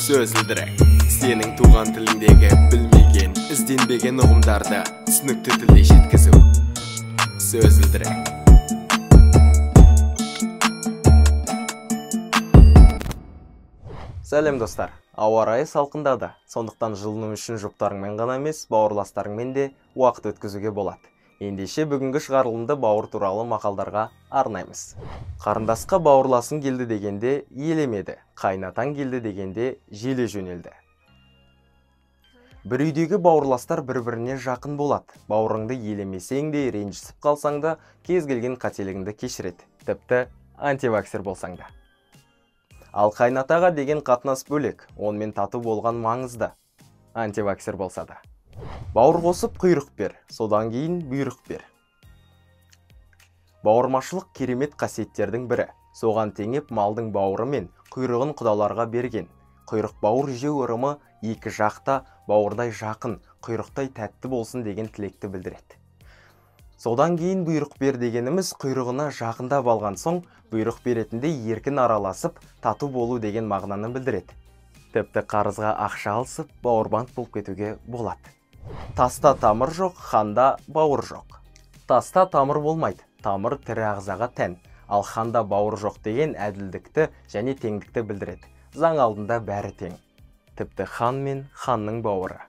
Сөзілдірек сенің туған тіліңдегі білмеген, ізденбеген ұғымдарды түсінікті тілде жеткізу. Сөзілдірек. Сәлем достар, ауа райы салқындады, сондықтан жылыну үшін жұптарыңмен ғана емес, бауырластарыңмен де уақыт өткізуге болады. Ендеше бүгінгі шығарылымды бауыр туралы мақалдарға арнаймыз. Қарындасқа бауырласың келді дегенде елемеді, қайнатаң келді дегенде желе жөнелді. Бір үйдегі бауырластар бір-біріне жақын болады. Бауырыңды елемесең де, ренжісіп қалсаң да, кез келген қателігіңді кешіреді, тіпті антиваксер болсаң да. Ал қайнатаға деген қатынас бөлек, онымен тату болған маңызды, антиваксер болса да. Бауыр қосып құйрық бер, содан кейін бұйрық бер. Бауырмашылық керемет қасиеттердің бірі. Соған теңеп малдың бауыры мен құйрығын құдаларға берген. Құйрық бауыр жеу ырымы екі жақта бауырдай жақын, құйрықтай тәтті болсын деген тілекті білдіреді. Содан кейін бұйрық бер дегеніміз құйрығына жақындап алған соң, бұйрық беретінде еркін араласып, тату болу деген мағынаны білдіреді. Тіпті қарызға ақша алысып, бауырбанд болып кетуге болады. Таста тамыр жоқ, ханда бауыр жоқ. Таста тамыр болмайды, тамыр тірі ағзаға тән, ал ханда бауыр жоқ деген әділдікті және теңдікті білдіреді. Заң алдында бәрі тең. Тіпті хан мен ханның бауыры.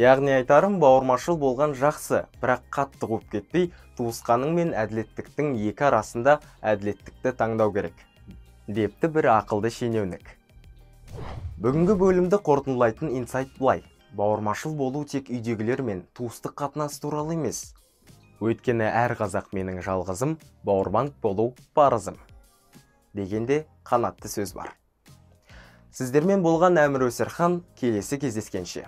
Яғни айтарым, бауырмашыл болған жақсы, бірақ қатты қуып кетпей, туысқаның мен әділеттіктің екі арасында әділеттікті таңдау керек, депті бір ақылды шенеунік. Бүгінгі бөлімді қорытындылайтын инсайт былай: бауырмашыл болу тек үйдегілер мен туыстық қатынас туралы емес. Өйткені әр қазақ менің жалғызым, бауырбанд болу парызым дегенде қанатты сөз бар. Сіздермен болған Әмір Өсерхан, келесі кездескенше.